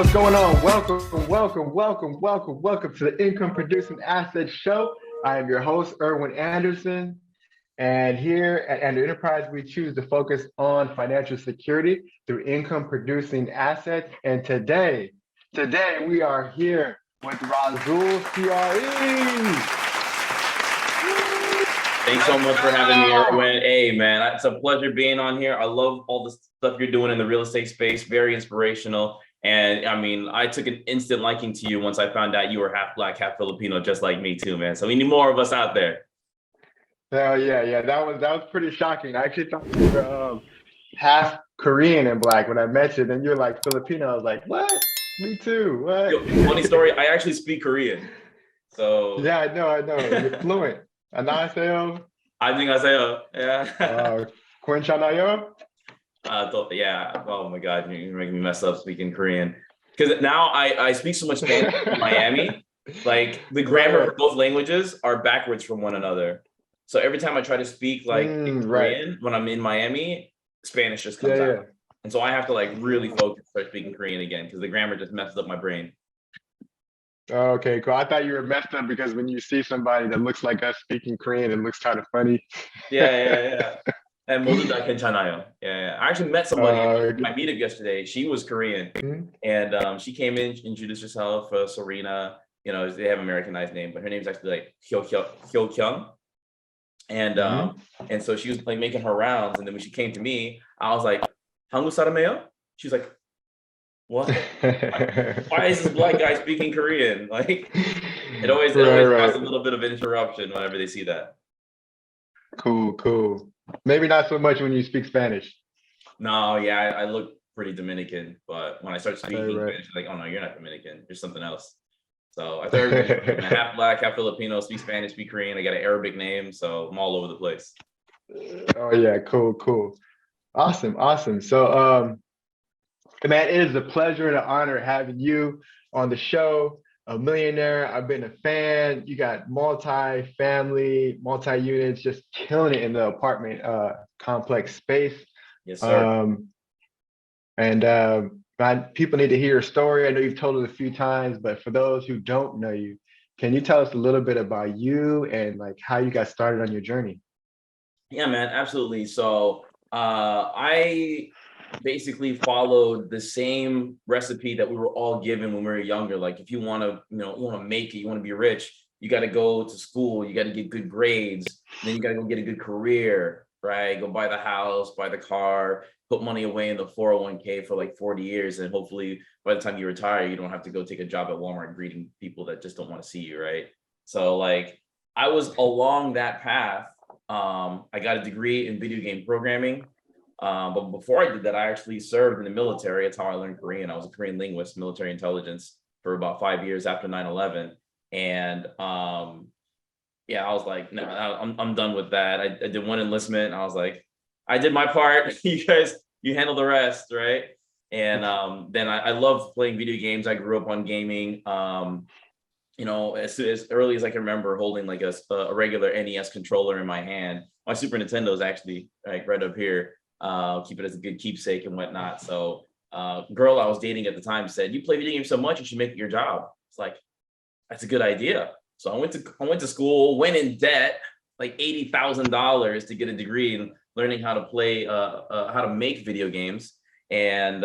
what's going on? Welcome to the Income Producing Assets Show. I am your host, Erwin Anderson. And here at Andrew Enterprise, we choose to focus on financial security through income producing assets. And today we are here with Rasoolcre. Thanks so much for having me, Erwin. Hey, man, it's a pleasure being on here. I love all the stuff you're doing in the real estate space. Very inspirational. And I mean, I took an instant liking to you once I found out you were half Black, half Filipino, just like me too, man. So we need more of us out there. Oh yeah. That was pretty shocking. I actually thought you were half Korean and Black when I met you. Then you're like Filipino. I was like, what? Me too. What? Yo, funny story. I actually speak Korean. So yeah, I know. You're fluent. 안녕하세요. 안녕하세요. Yeah. 괜찮아요? Yeah. Oh my God, you're making me mess up speaking Korean. Because now I speak so much Spanish in Miami. Like the grammar of both languages are backwards from one another. So every time I try to speak like Korean when I'm in Miami, Spanish just comes out. And so I have to like really focus start speaking Korean again because the grammar just messes up my brain. Okay, cool. I thought you were messed up because when you see somebody that looks like us speaking Korean, it looks kind of funny. Yeah. And 모두다 괜찮아요. Yeah. I actually met somebody at my meetup yesterday. She was Korean, and she came in, introduced herself, Serena. You know, they have Americanized name, but her name's actually like Hyo Kyung. And so she was like making her rounds, and then when she came to me, I was like, "한국 사람이에요?" She's like, "What? Why is this Black guy speaking Korean?" Like, it always causes a little bit of interruption whenever they see that. Cool. Maybe not so much when you speak Spanish. No, yeah, I look pretty Dominican, but when I start speaking Spanish, like, oh no, you're not Dominican, you're something else. So I thought I'm half Black, half Filipino, speak Spanish, speak Korean. I got an Arabic name, so I'm all over the place. Oh yeah, cool. Awesome. So man, it is a pleasure and an honor having you on the show. A millionaire. I've been a fan. You got multi-family, multi-units, just killing it in the apartment complex space. Yes, sir. People need to hear your story. I know you've told it a few times, but for those who don't know you, can you tell us a little bit about you and like how you got started on your journey? Yeah, man, absolutely. So I basically followed the same recipe that we were all given when we were younger. Like if you want to, you want to make it, you want to be rich, you got to go to school, you got to get good grades, then you got to go get a good career, right? Go buy the house, buy the car, put money away in the 401k for like 40 years. And hopefully by the time you retire, you don't have to go take a job at Walmart greeting people that just don't want to see you, right? So like I was along that path. I got a degree in video game programming. But before I did that, I actually served in the military. That's how I learned Korean. I was a Korean linguist, military intelligence for about 5 years after 9/11. And I was like, no, I'm done with that. I did one enlistment. And I was like, I did my part. You guys, you handle the rest, right? And then I loved playing video games. I grew up on gaming. As early as I can remember, holding like a regular NES controller in my hand. My Super Nintendo is actually like right up here. Keep it as a good keepsake and whatnot. So girl I was dating at the time said, "You play video games so much, you should make it your job." It's like, that's a good idea. So I went to school, went in debt, like $80,000 to get a degree in learning how to play, how to make video games. And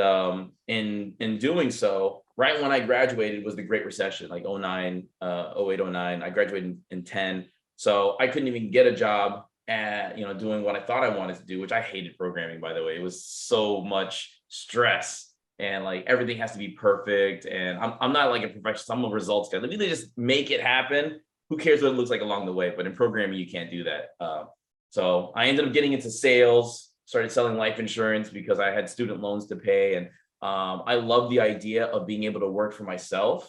in doing so, right when I graduated was the Great Recession, like 09, 08, 09. I graduated in 10. So I couldn't even get a job at, doing what I thought I wanted to do, which I hated programming, by the way. It was so much stress and like everything has to be perfect. And I'm not like a perfectionist, I'm a results guy. Let me just make it happen. Who cares what it looks like along the way? But in programming, you can't do that. So I ended up getting into sales, started selling life insurance because I had student loans to pay. And I love the idea of being able to work for myself.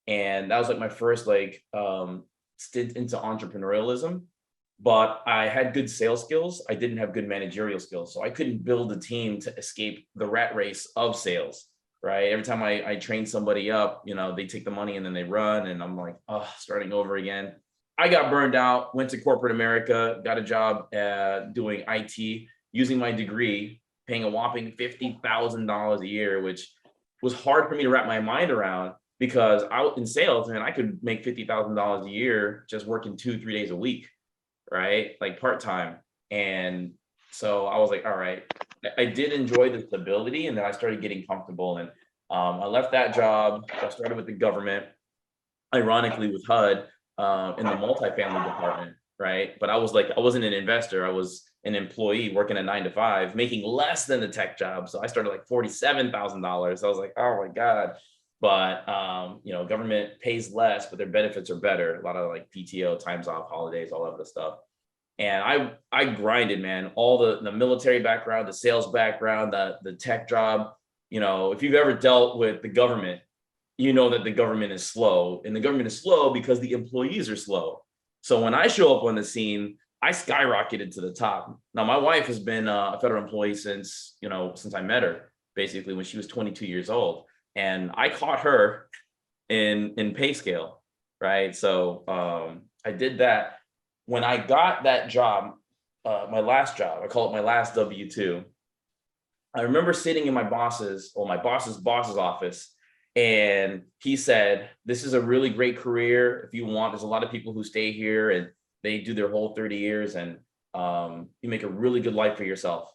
And that was like my first stint into entrepreneurialism. But I had good sales skills. I didn't have good managerial skills. So I couldn't build a team to escape the rat race of sales, right? Every time I train somebody up, they take the money and then they run. And I'm like, oh, starting over again. I got burned out, went to corporate America, got a job doing IT, using my degree, paying a whopping $50,000 a year, which was hard for me to wrap my mind around, because in sales, man, I could make $50,000 a year just working 2-3 days a week, right? Like part-time. And so I was like, all right, I did enjoy the stability, and then I started getting comfortable, and I left that job. I started with the government, ironically with HUD, in the multifamily department, right? But I wasn't an investor. I was an employee working a 9 to 5, making less than the tech job. So I started like $47,000. I was like, oh my God. But government pays less, but their benefits are better. A lot of like PTO, times off, holidays, all of the stuff. And I grinded, man. All the military background, the sales background, the tech job. If you've ever dealt with the government, you know that the government is slow, and the government is slow because the employees are slow. So when I show up on the scene, I skyrocketed to the top. Now, my wife has been a federal employee since I met her, basically when she was 22 years old, and I caught her in pay scale, right? So I did that. When I got that job, my last job, I call it my last W-2. I remember sitting in my boss's boss's office, and he said, "This is a really great career. If you want, there's a lot of people who stay here and they do their whole 30 years, and you make a really good life for yourself."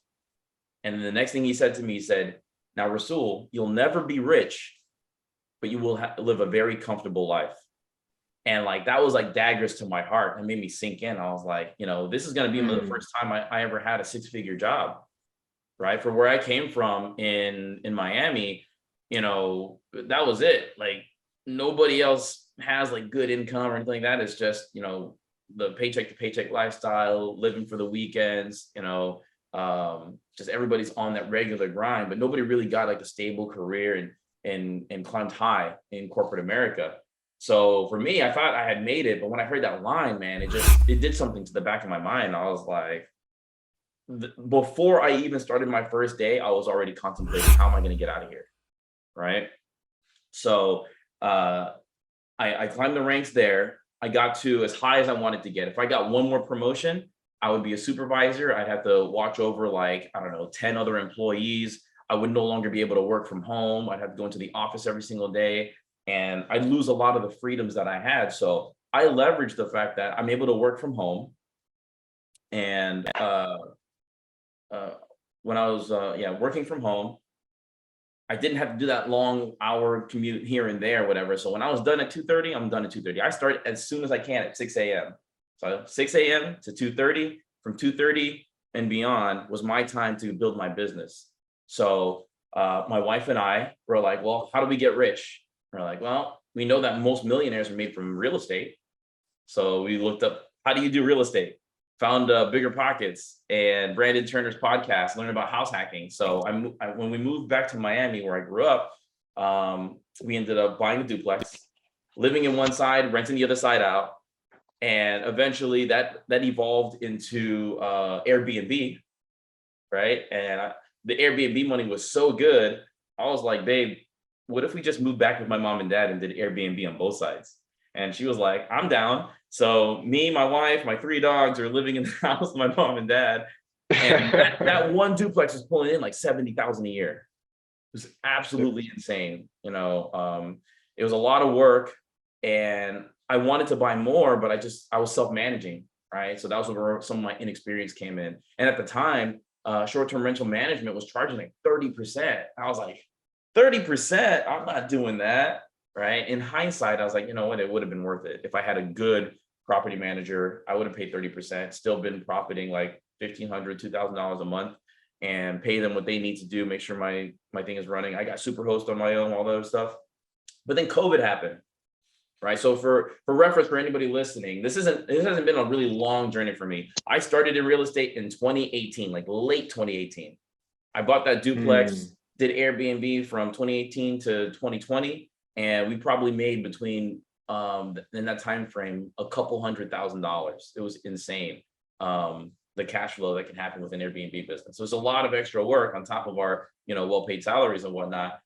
And then the next thing he said to me, he said, "Now, Rasool, you'll never be rich, but you will live a very comfortable life." And like, that was like daggers to my heart. It made me sink in. I was like, this is going to be the first time I ever had a 6-figure job, right? For where I came from in Miami, that was it. Like, nobody else has like good income or anything like that. It's just, the paycheck to paycheck lifestyle, living for the weekends, just everybody's on that regular grind, but nobody really got like a stable career and climbed high in corporate America. So for me, I thought I had made it, but when I heard that line, man, it did something to the back of my mind. I was like, before I even started my first day, I was already contemplating, how am I going to get out of here? Right. So I climbed the ranks there. I got to as high as I wanted to get. If I got one more promotion, I would be a supervisor. I'd have to watch over 10 other employees. I would no longer be able to work from home. I'd have to go into the office every single day, and I'd lose a lot of the freedoms that I had. So I leveraged the fact that I'm able to work from home. And when I was working from home, I didn't have to do that long hour commute here and there, whatever. So when I was done at 2:30, I'm done at 2:30. I start as soon as I can at 6 a.m. So 6 a.m. to 2:30, from 2:30 and beyond was my time to build my business. So my wife and I were like, well, how do we get rich? We're like, well, we know that most millionaires are made from real estate. So we looked up, how do you do real estate? Found Bigger Pockets and Brandon Turner's podcast, learned about house hacking. So when we moved back to Miami, where I grew up, we ended up buying a duplex, living in one side, renting the other side out. And eventually that evolved into Airbnb, right? And the Airbnb money was so good. I was like, babe, what if we just moved back with my mom and dad and did Airbnb on both sides? And she was like, I'm down. So me, my wife, my 3 dogs are living in the house with my mom and dad. And that one duplex is pulling in like $70,000 a year. It was absolutely insane. It was a lot of work, and I wanted to buy more, but I was self-managing, right? So that was where some of my inexperience came in. And at the time, short-term rental management was charging like 30%. I was like, 30%? I'm not doing that, right? In hindsight, I was like, you know what? It would have been worth it. If I had a good property manager, I would have paid 30%, still been profiting like $1,500, $2,000 a month, and pay them what they need to do, make sure my thing is running. I got Superhost on my own, all that stuff. But then COVID happened, right? So for reference, for anybody listening, this hasn't been a really long journey for me. I started in real estate in 2018, like late 2018. I bought that duplex, did Airbnb from 2018 to 2020, and we probably made between in that time frame a couple $100,000. It was insane. The cash flow that can happen with an Airbnb business. So it's a lot of extra work on top of our well-paid salaries and whatnot.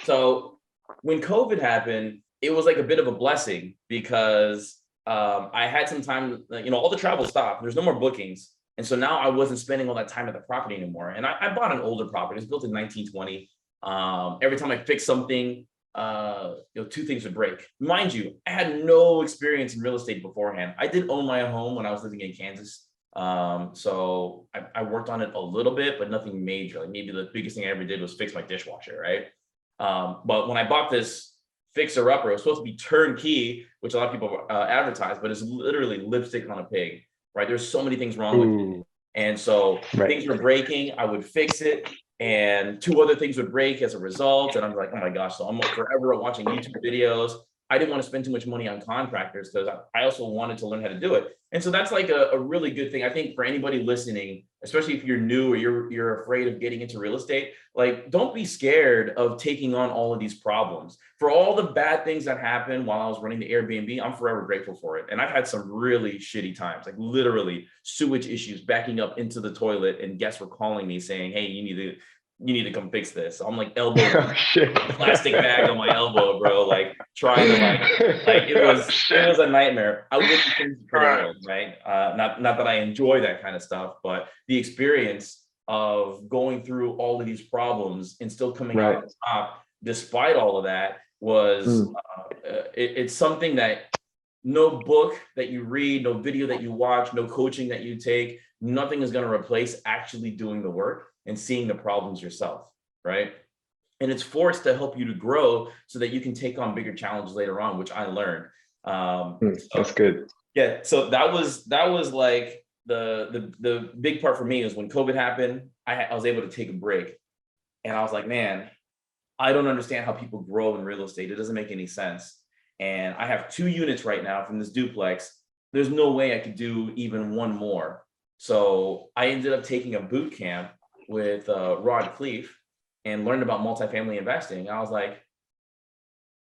So when COVID happened, it was like a bit of a blessing, because I had some time, all the travel stopped. There's no more bookings. And so now I wasn't spending all that time at the property anymore. And I bought an older property. It's built in 1920. Every time I fixed something, two things would break. Mind you, I had no experience in real estate beforehand. I did own my own home when I was living in Kansas. So I worked on it a little bit, but nothing major. Like maybe the biggest thing I ever did was fix my dishwasher, right? But when I bought this fixer upper, it was supposed to be turnkey, which a lot of people advertise, but it's literally lipstick on a pig, right? There's so many things wrong with it. And so things were breaking, I would fix it, and two other things would break as a result. And I'm like, oh my gosh, so I'm forever watching YouTube videos. I didn't want to spend too much money on contractors because I also wanted to learn how to do it. And so that's like a really good thing, I think, for anybody listening, especially if you're new or you're afraid of getting into real estate. Like, don't be scared of taking on all of these problems. For all the bad things that happened while I was running the Airbnb, I'm forever grateful for it. And I've had some really shitty times, like literally sewage issues, backing up into the toilet, and guests were calling me saying, hey, you need to come fix this. I'm like elbow plastic bag on my elbow, bro, like trying to like it was a nightmare. I wouldn't change it for the world, right? Not that I enjoy that kind of stuff, but the experience of going through all of these problems and still coming out on top despite all of that was it's something that no book that you read, no video that you watch, no coaching that you take, nothing is going to replace actually doing the work and seeing the problems yourself, right? And it's forced to help you to grow so that you can take on bigger challenges later on, which I learned. That's good. Yeah, so that was like the big part for me is when COVID happened, I was able to take a break, and I was like, man, I don't understand how people grow in real estate. It doesn't make any sense. And I have 2 units right now from this duplex. There's no way I could do even one more. So I ended up taking a boot camp with Rod Cleef and learned about multifamily investing. I was like,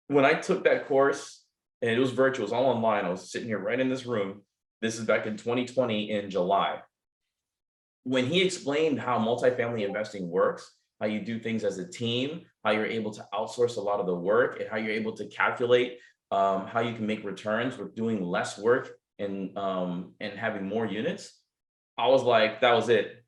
when I took that course, and it was virtual, it was all online. I was sitting here right in this room. This is back in 2020 in July. When he explained how multifamily investing works, how you do things as a team, how you're able to outsource a lot of the work, and how you're able to calculate how you can make returns with doing less work and having more units, I was like, that was it.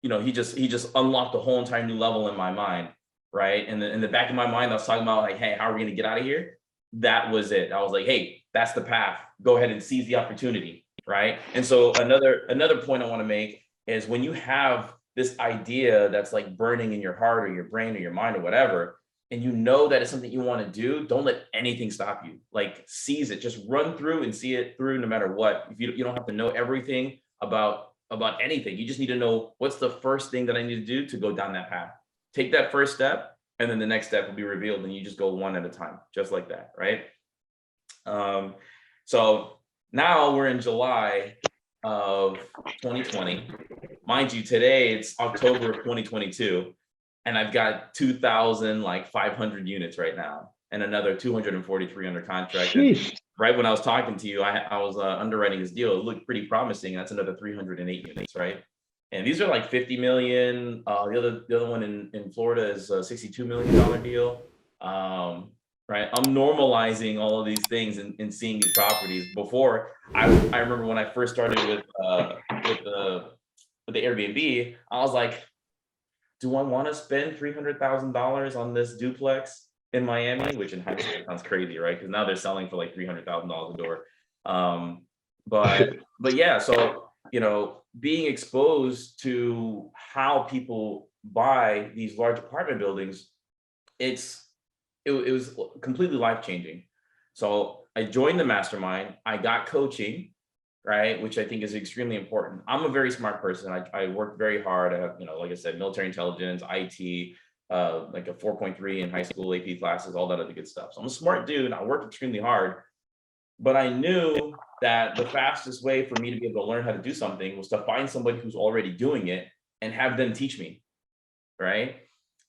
He just unlocked a whole entire new level in my mind, right? And in the back of my mind, I was talking about like, hey, how are we gonna get out of here? That was it. I was like, hey, that's the path. Go ahead and seize the opportunity, right? And so another point I want to make is when you have this idea that's like burning in your heart or your brain or your mind or whatever, and you know that it's something you want to do, don't let anything stop you. Like, seize it. Just run through and see it through no matter what. If you don't have to know everything about anything. You just need to know what's the first thing that I need to do to go down that path. Take that first step, and then the next step will be revealed, and you just go one at a time, just like that, right? So now we're in July of 2020. Mind you, today it's October of 2022, and I've got 2,500 units right now, and another 243 under contract. Right when I was talking to you, I was underwriting this deal. It looked pretty promising. That's another 308 units, right? And these are like 50 million. The other one in Florida is a $62 million deal. Right? I'm normalizing all of these things and seeing these properties. Before, I remember when I first started with the Airbnb, I was like, do I want to spend $300,000 on this duplex in Miami? Which in hindsight sounds crazy, right? Because now they're selling for like $300,000 a door. But yeah, so being exposed to how people buy these large apartment buildings, it was completely life-changing. So I joined the mastermind. I got coaching, right, which I think is extremely important. I'm a very smart person. I work very hard. I have, like I said, military intelligence, IT, like a 4.3 in high school AP classes, all that other good stuff. So I'm a smart dude. I work extremely hard. But I knew that the fastest way for me to be able to learn how to do something was to find somebody who's already doing it and have them teach me, right?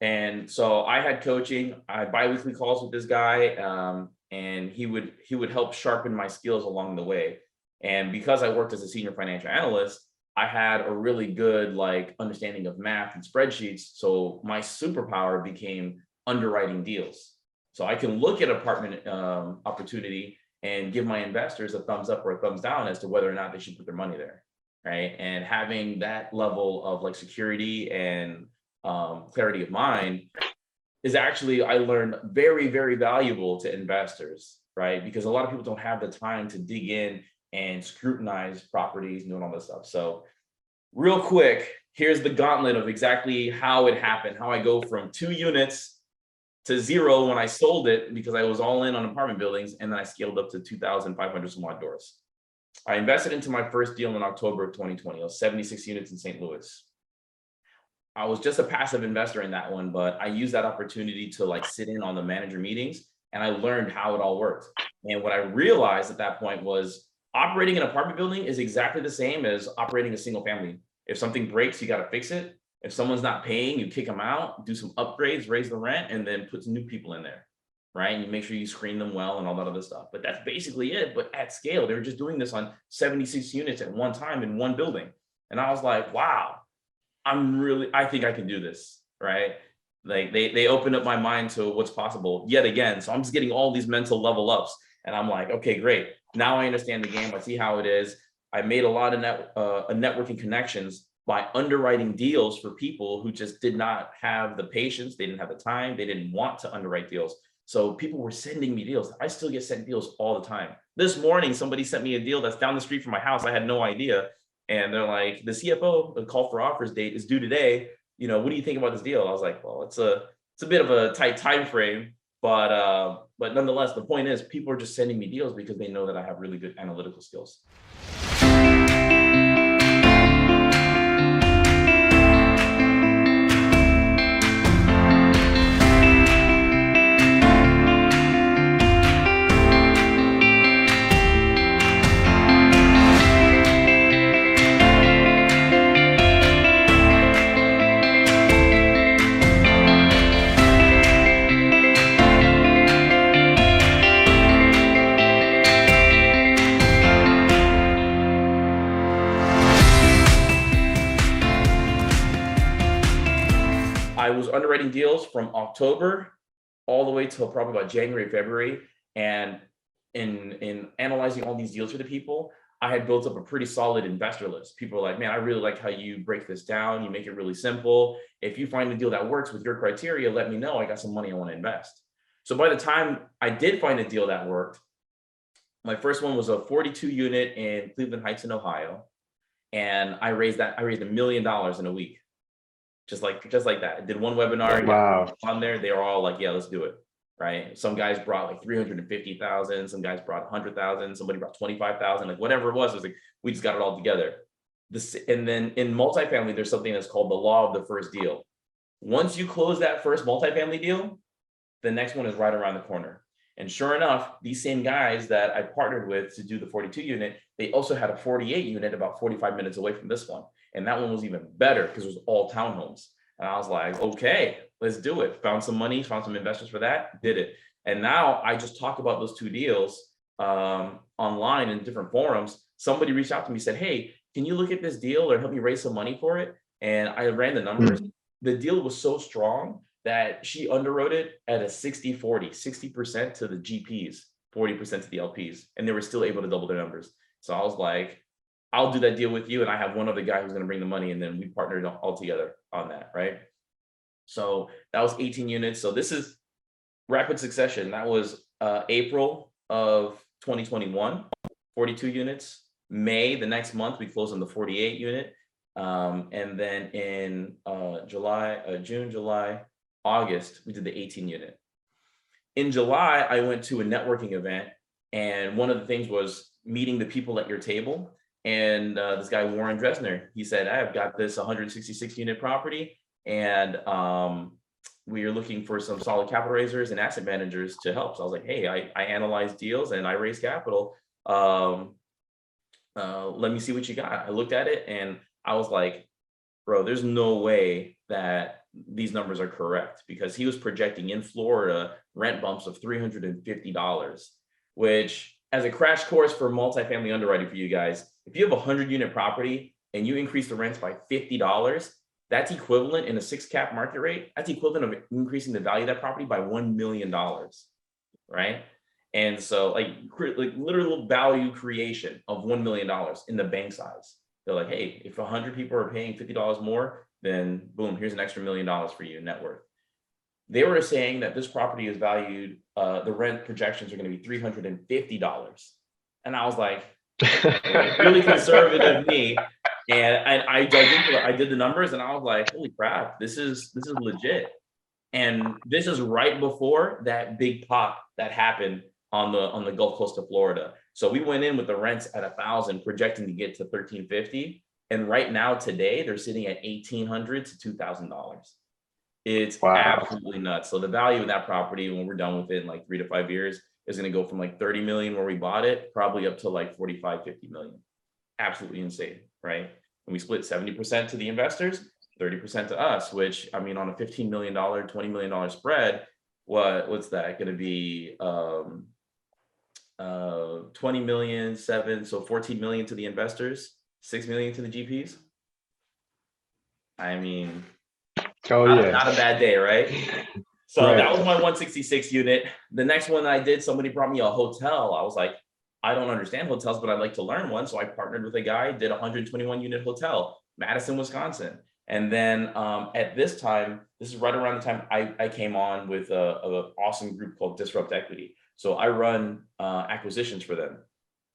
And so I had coaching. I had biweekly calls with this guy, and he would help sharpen my skills along the way. And because I worked as a senior financial analyst, I had a really good understanding of math and spreadsheets. So my superpower became underwriting deals. So I can look at apartment opportunity and give my investors a thumbs up or a thumbs down as to whether or not they should put their money there, right? And having that level of security and clarity of mind is actually, I learned, very, very valuable to investors, right? Because a lot of people don't have the time to dig in and scrutinize properties and doing all this stuff. So real quick, here's the gauntlet of exactly how it happened, how I go from 2 units to 0 when I sold it because I was all in on apartment buildings, and then I scaled up to 2,500 some odd doors. I invested into my first deal in October of 2020. It was 76 units in St. Louis. I was just a passive investor in that one, but I used that opportunity to like sit in on the manager meetings, and I learned how it all worked. And what I realized at that point was operating an apartment building is exactly the same as operating a single family. If something breaks, you got to fix it. If someone's not paying, you kick them out, do some upgrades, raise the rent, and then put some new people in there, right? And you make sure you screen them well and all that other stuff. But that's basically it. But at scale, they were just doing this on 76 units at one time in one building. And I was like, wow, I think I can do this, right? Like they opened up my mind to what's possible yet again. So I'm just getting all these mental level ups, and I'm like, okay, great. Now I understand the game. I see how it is. I made a lot of networking connections by underwriting deals for people who just did not have the patience. They didn't have the time. They didn't want to underwrite deals. So people were sending me deals. I still get sent deals all the time. This morning, somebody sent me a deal that's down the street from my house. I had no idea. And they're like, the CFO, the call for offers date is due today. You know, what do you think about this deal? I was like, well, it's a bit of a tight time frame, but nonetheless, the point is people are just sending me deals because they know that I have really good analytical skills. I was underwriting deals from October all the way till probably about January, February. And in analyzing all these deals for the people, I had built up a pretty solid investor list. People are like, man, I really like how you break this down. You make it really simple. If you find a deal that works with your criteria, let me know. I got some money I want to invest. So by the time I did find a deal that worked, my first one was a 42 unit in Cleveland Heights in Ohio. And I raised $1 million in a week. Just like that. I did one webinar. Wow. On there, they were all like, yeah, let's do it. Right. Some guys brought like 350,000. Some guys brought 100,000. Somebody brought 25,000. Like whatever it was like, we just got it all together. And then in multifamily, there's something that's called the law of the first deal. Once you close that first multifamily deal, the next one is right around the corner. And sure enough, these same guys that I partnered with to do the 42 unit, they also had a 48 unit about 45 minutes away from this one. And that one was even better because it was all townhomes. And I was like, okay, let's do it. Found some money, found some investors for that, did it. And now I just talk about those 2 deals online in different forums. Somebody reached out to me, said, hey, can you look at this deal or help me raise some money for it? And I ran the numbers. The deal was so strong that she underwrote it at a 60-40, 60% to the GPs, 40% to the LPs, and they were still able to double their numbers. So I was like, I'll do that deal with you, and I have one other guy who's going to bring the money, and then we partnered all together on that, right? So that was 18 units. So this is rapid succession. That was April of 2021, 42 units. May, the next month, we closed on the 48 unit. And then in June, July, August, we did the 18 unit. In July, I went to a networking event, and one of the things was meeting the people at your table. And this guy, Warren Dresner, he said, I've got this 166 unit property, and we are looking for some solid capital raisers and asset managers to help. So I was like, hey, I analyze deals and I raise capital. Let me see what you got. I looked at it and I was like, bro, there's no way that these numbers are correct, because he was projecting in Florida rent bumps of $350, which, as a crash course for multifamily underwriting for you guys, if you have a 100 unit property and you increase the rents by $50, that's equivalent in a 6 cap market rate. That's equivalent of increasing the value of that property by $1 million, right? And so like literal value creation of $1 million in the bank size. They're like, hey, if 100 people are paying $50 more, then boom, here's an extra $1 million for you in net worth. They were saying that this property is valued, the rent projections are going to be $350. And I was like, really conservative me. And I dug into it. I did the numbers and I was like, holy crap, this is legit. And this is right before that big pop that happened on the Gulf Coast of Florida. So we went in with the rents at 1,000, projecting to get to 1,350. And right now, today, they're sitting at $1,800 to $2,000. It's Wow. absolutely nuts. So the value of that property when we're done with it in like 3 to 5 years is going to go from like 30 million where we bought it, probably up to like 45, 50 million. Absolutely insane, right? And we split 70% to the investors, 30% to us, which, I mean, on a $15 million, $20 million spread, what's that going to be? 20 million, 7, so 14 million to the investors, 6 million to the GPs. I mean, Oh not a yeah. bad day, right? So that Right. was my 166 unit. The next one I did, somebody brought me a hotel. I was like, I don't understand hotels, but I'd like to learn one. So I partnered with a guy, did a 121 unit hotel, Madison, Wisconsin. And then at this time, this is right around the time I came on with an awesome group called Disrupt Equity. So I run acquisitions for them.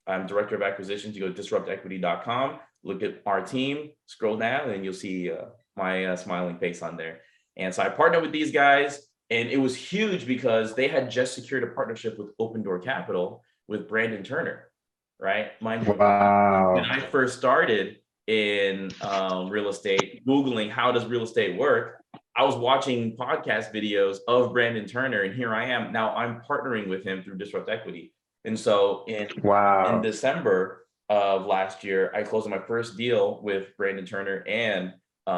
I'm director of acquisitions. You go to disruptequity.com, look at our team, scroll down, and you'll see my smiling face on there. And so I partnered with these guys, and it was huge because they had just secured a partnership with Open Door Capital with Brandon Turner, right? Mind you, when Wow. I first started in real estate, Googling how does real estate work, I was watching podcast videos of Brandon Turner, and here I am. Now I'm partnering with him through Disrupt Equity. And so in Wow. December of last year, I closed on my first deal with Brandon Turner and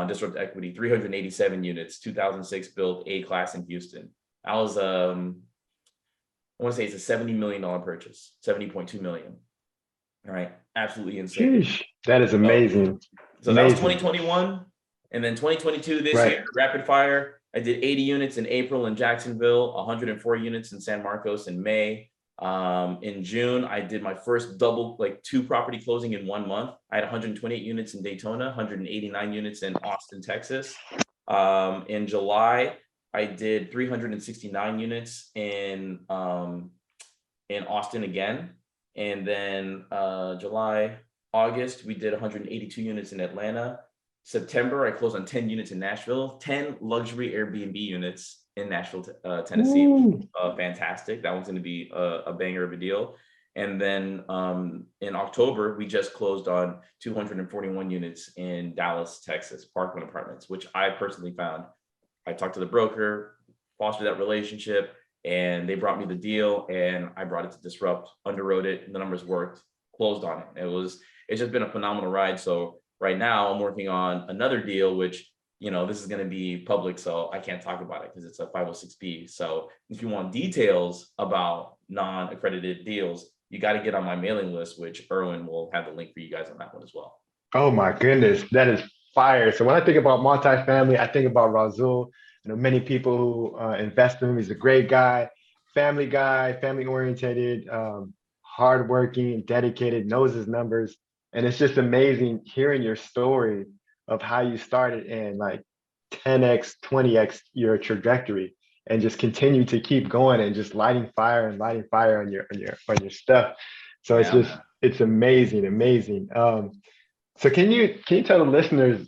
Disrupt Equity, 387 units, 2006 built, A class in Houston. I was, I want to say it's a $70 million purchase, 70.2 million. All right. Absolutely insane. Sheesh. That is So, amazing. so that was Amazing. 2021. And then 2022, this Right. year, rapid fire. I did 80 units in April in Jacksonville, 104 units in San Marcos in May. In June, I did my first double, like 2 property closing in 1 month. I had 128 units in Daytona, 189 units in Austin, Texas. In July, I did 369 units in Austin again. And then July, August, we did 182 units in Atlanta. September, I closed on 10 units in Nashville, 10 luxury Airbnb units in Nashville, Tennessee. Fantastic. That one's going to be a banger of a deal. And then in October, we just closed on 241 units in Dallas, Texas, Parkland Apartments, which I personally found. I talked to the broker, fostered that relationship, and they brought me the deal, and I brought it to Disrupt, underwrote it, and the numbers worked, closed on it. It's just been a phenomenal ride. So right now I'm working on another deal, which, this is going to be public, so I can't talk about it because it's a 506B. So if you want details about non-accredited deals, you got to get on my mailing list, which Erwin will have the link for you guys on that one as well. Oh my goodness. That is fire. So when I think about multifamily, I think about Rasool. Many people who invest in him. He's a great guy, family oriented, hardworking, dedicated, knows his numbers. And it's just amazing hearing your story of how you started in like 10x, 20x your trajectory and just continue to keep going and just lighting fire on your stuff. So it's Yeah, just man. it's amazing, amazing. So can you tell the listeners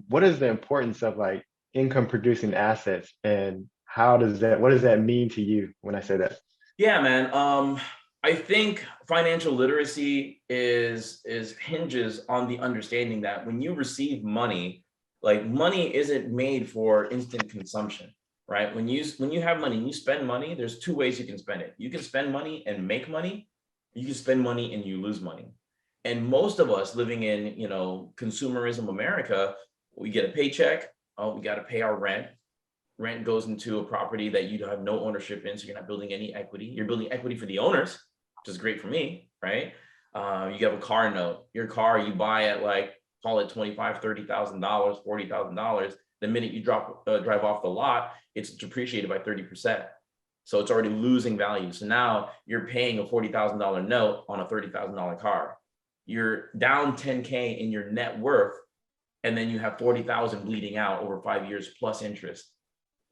what is the importance of like income producing assets and what does that mean to you when I say that? Yeah, man. I think financial literacy is hinges on the understanding that when you receive money, like money isn't made for instant consumption, right? When you have money and you spend money, there's 2 ways you can spend it. You can spend money and make money. You can spend money and you lose money. And most of us living in, consumerism America, we get a paycheck. Oh, we got to pay our rent. Rent goes into a property that you have no ownership in, so you're not building any equity. You're building equity for the owners, which is great for me, right? You have a car note. Your car you buy at like, call it $25,000, $30,000, $40,000. The minute you drive off the lot, it's depreciated by 30%. So it's already losing value. So now you're paying a $40,000 note on a $30,000 car. You're down 10K in your net worth, and then you have 40,000 bleeding out over 5 years plus interest.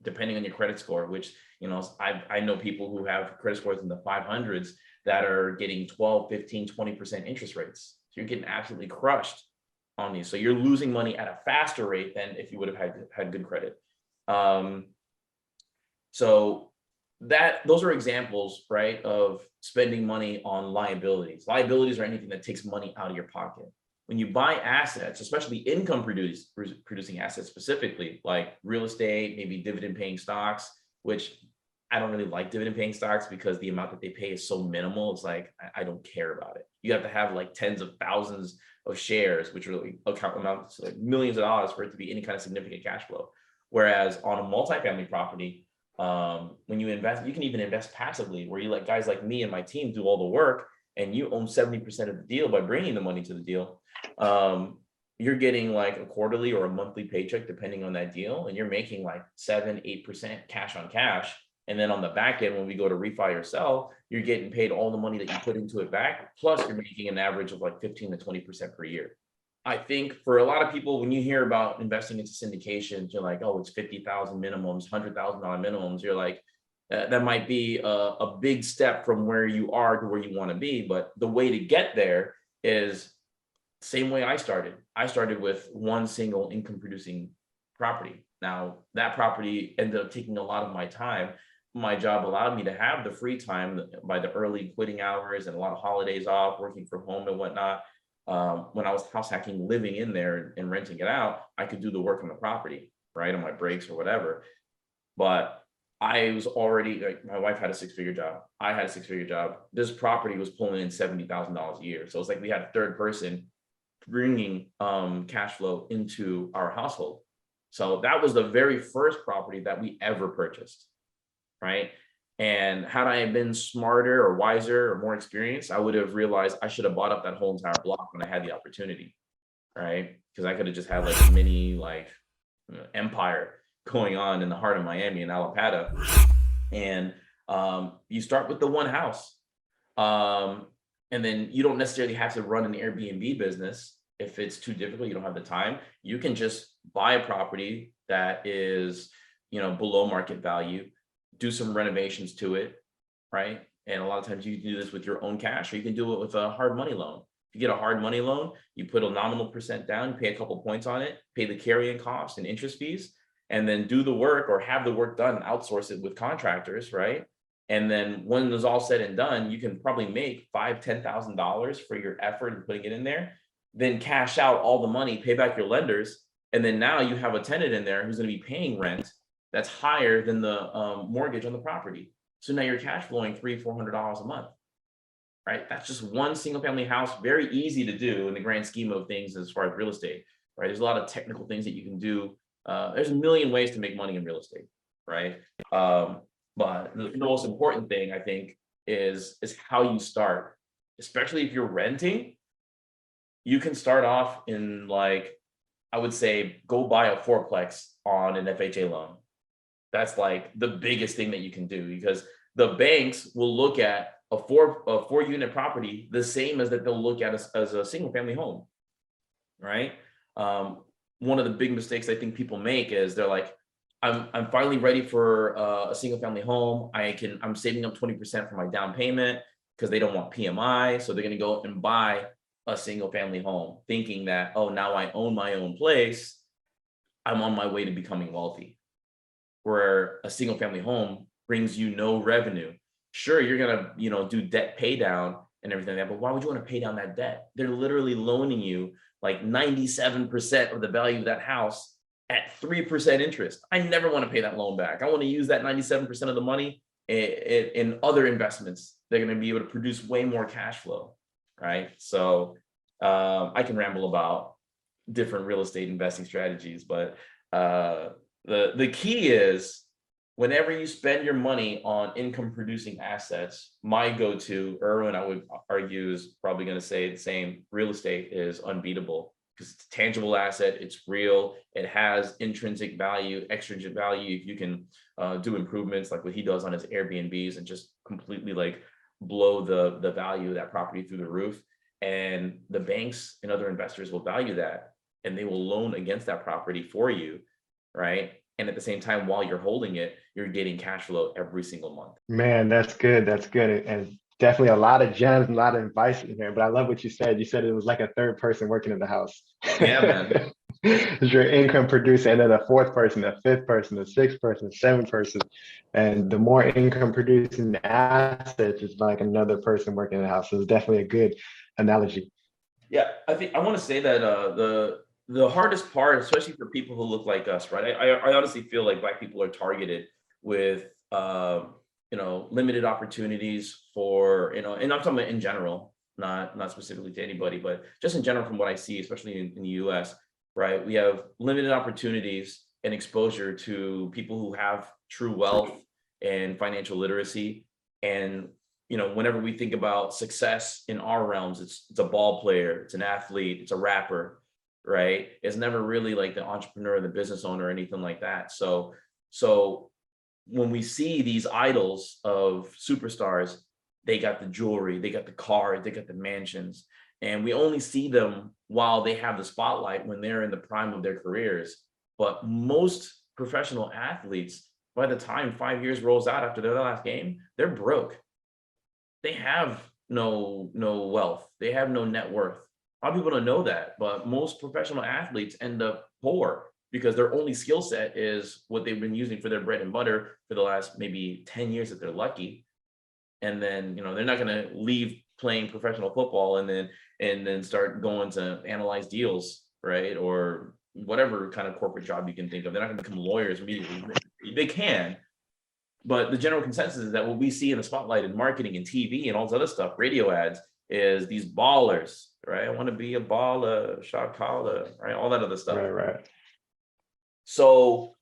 depending on your credit score, which, I know people who have credit scores in the 500s that are getting 12, 15, 20% interest rates. So you're getting absolutely crushed on these. So you're losing money at a faster rate than if you would have had good credit. So those are examples, right, of spending money on liabilities. Liabilities are anything that takes money out of your pocket. When you buy assets, especially income producing assets specifically, like real estate, maybe dividend paying stocks, which I don't really like dividend paying stocks because the amount that they pay is so minimal. It's like, I don't care about it. You have to have like tens of thousands of shares, which really amount to like millions of dollars for it to be any kind of significant cash flow. Whereas on a multifamily property, when you invest, you can even invest passively, where you let guys like me and my team do all the work, and you own 70% of the deal by bringing the money to the deal. You're getting like a quarterly or a monthly paycheck, depending on that deal. And you're making like 7-8% cash on cash. And then on the back end, when we go to refi or sell, you're getting paid all the money that you put into it back. Plus you're making an average of like 15 to 20% per year. I think for a lot of people, when you hear about investing into syndications, you're like, oh, it's 50,000 minimums, $100,000 minimums. You're like, that might be a big step from where you are to where you want to be. But the way to get there is same way I started. I started with one single income producing property. Now that property ended up taking a lot of my time. My job allowed me to have the free time by the early quitting hours and a lot of holidays off, working from home and whatnot. When I was house hacking, living in there and renting it out, I could do the work on the property, right, on my breaks or whatever. But I was already, like, my wife had a 6-figure job. I had a 6-figure job. This property was pulling in $70,000 a year. So it's like we had a third person bringing cash flow into our household. So that was the very first property that we ever purchased, right? And had I been smarter or wiser or more experienced, I would have realized I should have bought up that whole entire block when I had the opportunity, right? Because I could have just had like a mini empire going on in the heart of Miami and Alapata. And you start with the one house. And then you don't necessarily have to run an Airbnb business. If it's too difficult, you don't have the time, you can just buy a property that is, below market value, do some renovations to it, right? And a lot of times you can do this with your own cash, or you can do it with a hard money loan. If you get a hard money loan, you put a nominal percent down, pay a couple points on it, pay the carrying cost and interest fees, and then do the work or have the work done, outsource it with contractors, right? And then when it's all said and done, you can probably make $5,000, $10,000 for your effort and putting it in there, then cash out all the money, pay back your lenders. And then now you have a tenant in there who's going to be paying rent that's higher than the mortgage on the property. So now you're cash flowing $300-400 a month, right? That's just one single family house. Very easy to do in the grand scheme of things as far as real estate, right? There's a lot of technical things that you can do. There's a million ways to make money in real estate, right? But the most important thing, I think, is how you start. Especially if you're renting, you can start off in, like, I would say, go buy a fourplex on an FHA loan. That's like the biggest thing that you can do, because the banks will look at a four unit property the same as that they'll look at as a single family home, right? One of the big mistakes I think people make is they're like, I'm finally ready for a single family home. I'm saving up 20% for my down payment because they don't want PMI. So they're going to go and buy a single family home thinking that, oh, now I own my own place, I'm on my way to becoming wealthy. Where a single family home brings you no revenue. Sure, you're gonna, do debt pay down and everything like that, but why would you want to pay down that debt? They're literally loaning you like 97% of the value of that house at 3% interest. I never want to pay that loan back. I want to use that 97% of the money in other investments. They're going to be able to produce way more cash flow, right? So I can ramble about different real estate investing strategies, but the key is, whenever you spend your money on income producing assets, my go-to, Erwin, I would argue, is probably going to say the same. Real estate is unbeatable because it's a tangible asset. It's real. It has intrinsic value, extrinsic value. If you can do improvements like what he does on his Airbnbs and just completely like blow the value of that property through the roof, and the banks and other investors will value that, and they will loan against that property for you, right? And at the same time, while you're holding it, you're getting cash flow every single month. Man, that's good. That's good. And definitely a lot of gems, a lot of advice in here. But I love what you said. You said it was like a third person working in the house. Yeah, man. It's your income producer, and then a fourth person, a fifth person, a sixth person, seventh person. And the more income producing assets is like another person working in the house. So it's definitely a good analogy. Yeah, I think I want to say that the hardest part, especially for people who look like us, right? I honestly feel like Black people are targeted with limited opportunities for, and I'm talking about in general, not specifically to anybody, but just in general from what I see, especially in the US, right? We have limited opportunities and exposure to people who have true wealth and financial literacy. And whenever we think about success in our realms, it's a ball player, it's an athlete, it's a rapper, right? It's never really like the entrepreneur, the business owner, or anything like that. So when we see these idols of superstars, they got the jewelry, they got the cars, they got the mansions, and we only see them while they have the spotlight when they're in the prime of their careers. But most professional athletes, by the time 5 years rolls out after their last game, they're broke. They have no wealth. They have no net worth. A lot of people don't know that, but most professional athletes end up poor because their only skill set is what they've been using for their bread and butter for the last maybe 10 years if they're lucky. And then, they're not going to leave playing professional football and then start going to analyze deals, right? Or whatever kind of corporate job you can think of. They're not going to become lawyers immediately. They can, but the general consensus is that what we see in the spotlight in marketing and TV and all this other stuff, radio ads, is these ballers, right? I want to be a baller, shot caller, right? All that other stuff. Right. So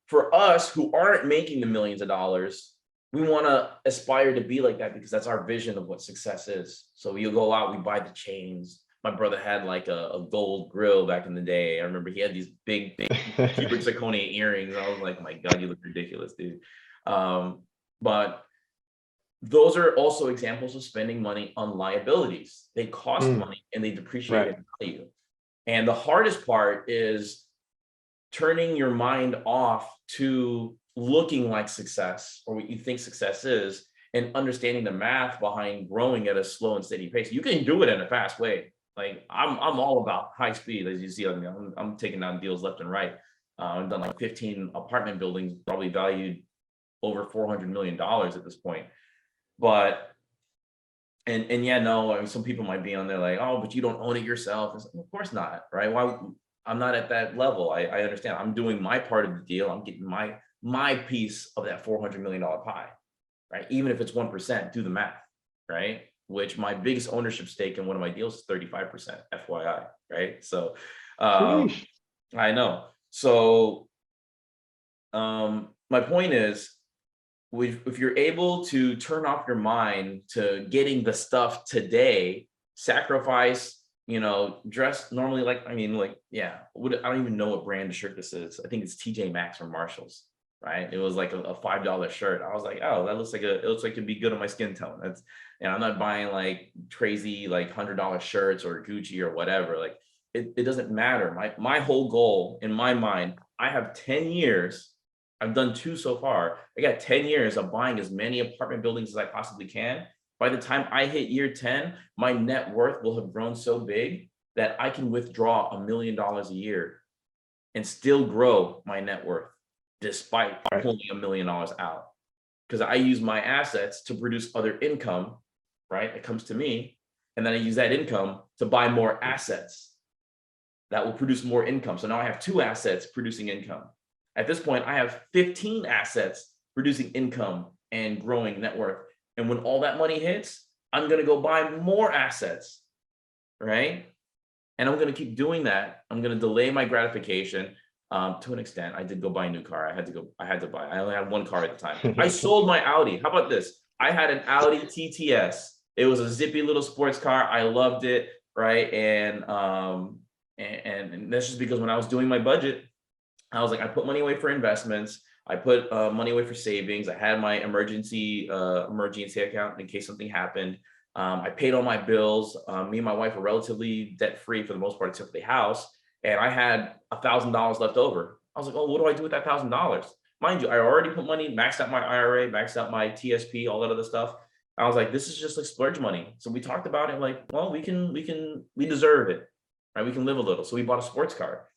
for us who aren't making the millions of dollars, we want to aspire to be like that because that's our vision of what success is. So you go out, we buy the chains. My brother had like a gold grill back in the day. I remember he had these big Hubert zirconia earrings. I was like, oh my God, you look ridiculous, dude. But those are also examples of spending money on liabilities. They cost money and they depreciate in value. And the hardest part is turning your mind off to looking like success or what you think success is and understanding the math behind growing at a slow and steady pace. You can do it in a fast way. Like I'm all about high speed, as you see. I'm taking down deals left and right. I've done like 15 apartment buildings, probably valued over $400 million at this point. But and yeah, no, I mean, some people might be on there like, oh, but you don't own it yourself. Like, of course not, right? Why? I'm not at that level. I understand. I'm doing my part of the deal. I'm getting my piece of that $400 million pie, right? Even if it's 1%, do the math, right? Which my biggest ownership stake in one of my deals is 35%, FYI, right? So I know. So my point is, if you're able to turn off your mind to getting the stuff today, sacrifice, dress normally I don't even know what brand of shirt this is. I think it's TJ Maxx or Marshalls, right? It was like a $5 shirt. I was like, oh, it looks like it'd be good on my skin tone. I'm not buying like crazy like $100 shirts or Gucci or whatever. Like it doesn't matter. My whole goal in my mind, I have 10 years. I've done 2 so far. I got 10 years of buying as many apartment buildings as I possibly can. By the time I hit year 10, my net worth will have grown so big that I can withdraw $1 million a year and still grow my net worth despite pulling $1 million out. Because I use my assets to produce other income, right? It comes to me. And then I use that income to buy more assets that will produce more income. So now I have 2 assets producing income. At this point, I have 15 assets producing income and growing net worth. And when all that money hits, I'm going to go buy more assets, right? And I'm going to keep doing that. I'm going to delay my gratification to an extent. I did go buy a new car. I had to buy. I only had one car at the time. I sold my Audi. How about this? I had an Audi TTS. It was a zippy little sports car. I loved it, right? And that's just because when I was doing my budget, I was like, I put money away for investments. I put money away for savings. I had my emergency account in case something happened. I paid all my bills. Me and my wife were relatively debt free for the most part, except for the house. And I had $1,000 left over. I was like, oh, what do I do with that $1,000? Mind you, I already put money, maxed out my IRA, maxed out my TSP, all that other stuff. I was like, this is just like splurge money. So we talked about it like, well, we deserve it, right? We can live a little. So we bought a sports car,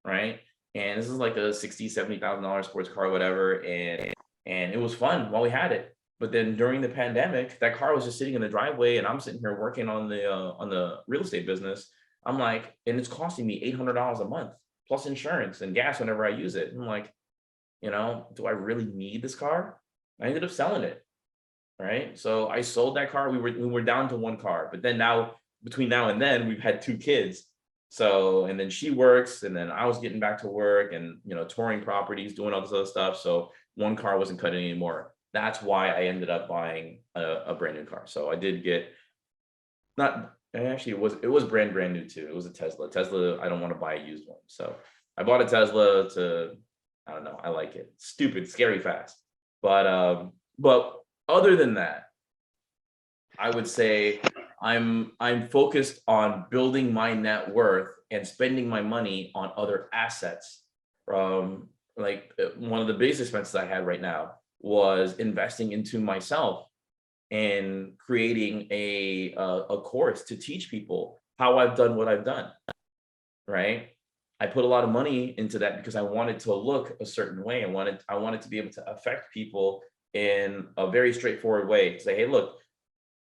right? And this is like a $60,000, $70,000 sports car, whatever. And it was fun while we had it. But then during the pandemic, that car was just sitting in the driveway, and I'm sitting here working on the real estate business. I'm like, and it's costing me $800 a month plus insurance and gas whenever I use it. I'm like, do I really need this car? I ended up selling it, right? So I sold that car. We were down to one car, but then now between now and then we've had two kids. So, and then she works, and then I was getting back to work and touring properties, doing all this other stuff. So one car wasn't cutting anymore. That's why I ended up buying a brand new car. So I did get not actually it was brand new too. It was a Tesla. I don't want to buy a used one. So I bought a Tesla I don't know, I like it. Stupid, scary fast. But other than that, I would say I'm focused on building my net worth and spending my money on other assets. Like one of the biggest expenses I had right now was investing into myself and creating a course to teach people how I've done what I've done, right? I put a lot of money into that because I wanted to look a certain way. I wanted to be able to affect people in a very straightforward way. Say, hey, look,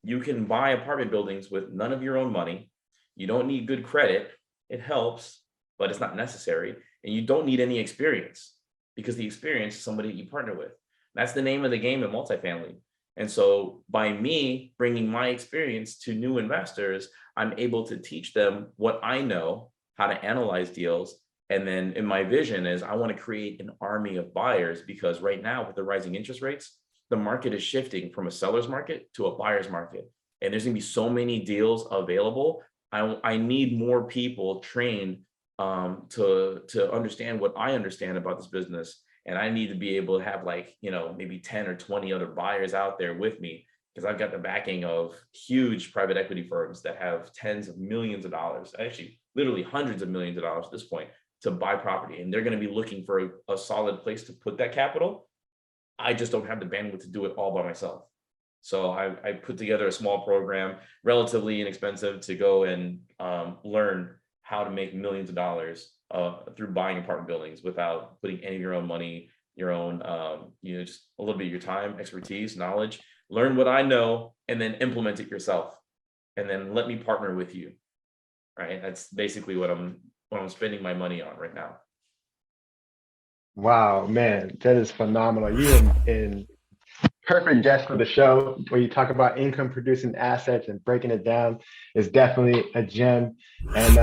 you can buy apartment buildings with none of your own money. You don't need good credit. It helps, but it's not necessary. And you don't need any experience, because the experience is somebody you partner with. That's the name of the game in multifamily. And so by me bringing my experience to new investors, I'm able to teach them what I know, how to analyze deals. And then in my vision is I want to create an army of buyers, because right now with the rising interest rates, the market is shifting from a seller's market to a buyer's market. And there's going to be so many deals available. I need more people trained to understand what I understand about this business. And I need to be able to have maybe 10 or 20 other buyers out there with me, because I've got the backing of huge private equity firms that have tens of millions of dollars, actually literally hundreds of millions of dollars at this point, to buy property. And they're going to be looking for a solid place to put that capital. I just don't have the bandwidth to do it all by myself. So I put together a small program, relatively inexpensive, to go and learn how to make millions of dollars through buying apartment buildings without putting any of your own money, your own, just a little bit of your time, expertise, knowledge. Learn what I know and then implement it yourself. And then let me partner with you. Right? That's basically what I'm spending my money on right now. Wow, man, that is phenomenal. You in perfect guest for the show, where you talk about income producing assets and breaking it down, is definitely a gem. And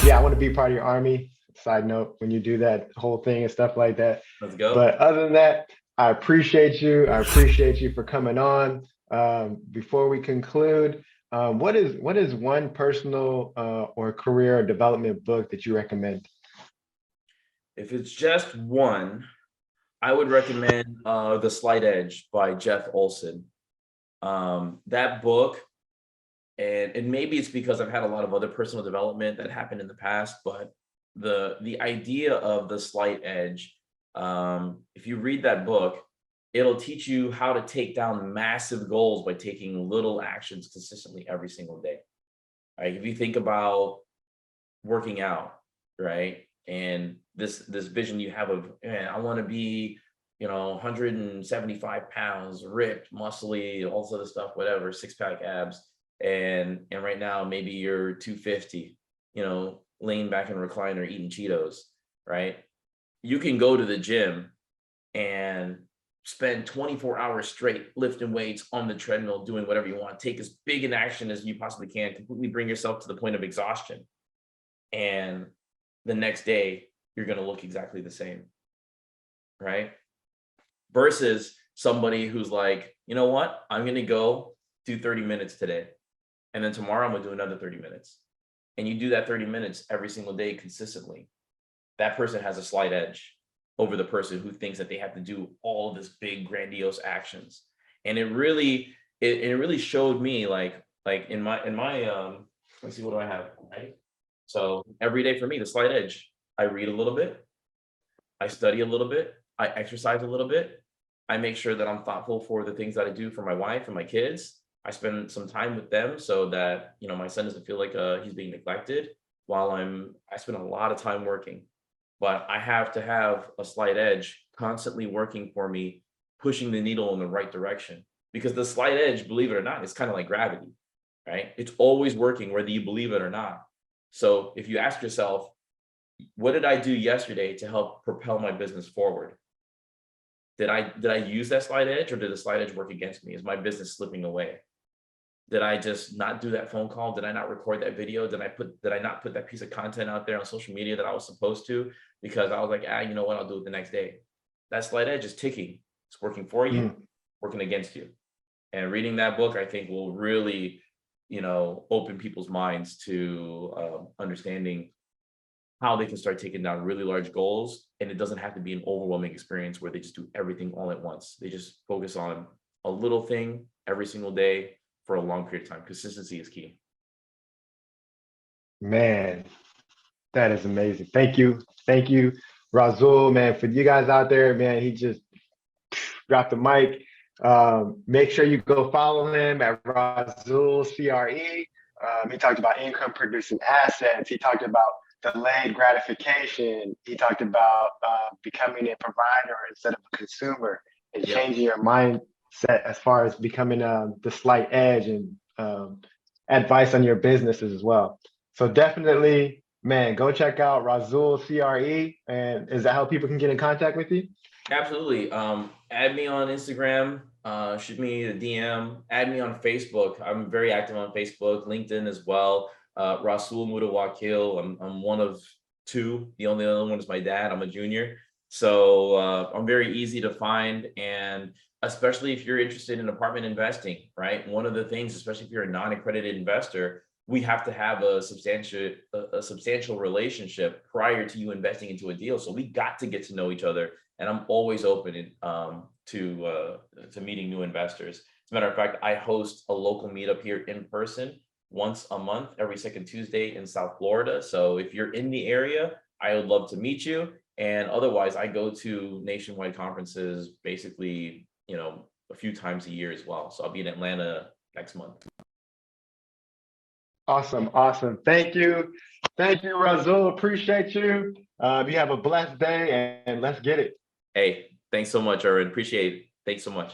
yeah, I want to be part of your army. Side note, when you do that whole thing and stuff like that. Let's go. But other than that, I appreciate you. I appreciate you for coming on. Before we conclude, what is one personal or career development book that you recommend? If it's just one, I would recommend The Slight Edge by Jeff Olson. That book, and maybe it's because I've had a lot of other personal development that happened in the past, but the idea of the slight edge, if you read that book, it'll teach you how to take down massive goals by taking little actions consistently every single day. Right? If you think about working out, right? And this vision you have of, man, I want to be 175 pounds, ripped, muscly, all this other stuff, whatever, six-pack abs. And right now, maybe you're 250, laying back in a recliner, eating Cheetos, right? You can go to the gym and spend 24 hours straight lifting weights on the treadmill, doing whatever you want, take as big an action as you possibly can, completely bring yourself to the point of exhaustion. And the next day, you're going to look exactly the same, right? Versus somebody who's like, you know what? I'm going to go do 30 minutes today. And then tomorrow I'm going to do another 30 minutes. And you do that 30 minutes every single day consistently. That person has a slight edge over the person who thinks that they have to do all of this big grandiose actions. And it really showed me like in my let's see, what do I have? Right. So every day for me, the slight edge, I read a little bit. I study a little bit, I exercise a little bit, I make sure that I'm thoughtful for the things that I do for my wife and my kids. I spend some time with them so that, you know, my son doesn't feel like he's being neglected while I spend a lot of time working. But I have to have a slight edge constantly working for me, pushing the needle in the right direction. Because the slight edge, believe it or not, is kind of like gravity, right? It's always working whether you believe it or not. So if you ask yourself, what did I do yesterday to help propel my business forward? Did I use that slight edge, or did the slight edge work against me? Is my business slipping away? Did I just not do that phone call? Did I not record that video? Did I not put that piece of content out there on social media that I was supposed to, because I was like, you know what, I'll do it the next day. That slight edge is ticking. It's working for you, Mm. working against you. And reading that book, I think, will really, open people's minds to understanding how they can start taking down really large goals. And it doesn't have to be an overwhelming experience where they just do everything all at once. They just focus on a little thing every single day for a long period of time. Consistency is key. Man, that is amazing. Thank you. Thank you, Razul, man. For you guys out there, man, he just dropped the mic. Make sure you go follow him at Rasoolcre. He talked about income producing assets. He talked about delayed gratification. He talked about becoming a provider instead of a consumer, and Yep. changing your mindset as far as becoming the slight edge, and advice on your businesses as well. So definitely, man, go check out Rasoolcre. And is that how people can get in contact with you? Absolutely. Add me on Instagram, shoot me a DM, add me on Facebook. I'm very active on Facebook, LinkedIn as well. Rasul Mutawakil. I'm one of two. The only other one is my dad. I'm a junior. So I'm very easy to find. And especially if you're interested in apartment investing, right? One of the things, especially if you're a non-accredited investor, we have to have a substantial relationship prior to you investing into a deal. So we got to get to know each other, and I'm always open to meeting new investors. As a matter of fact, I host a local meetup here in person once a month, every second Tuesday in South Florida. So if you're in the area, I would love to meet you. And otherwise, I go to nationwide conferences basically, a few times a year as well. So I'll be in Atlanta next month. Awesome, awesome. Thank you. Thank you, Razul. Appreciate you. You have a blessed day, and let's get it. Hey, thanks so much, Erwin. Appreciate it. Thanks so much.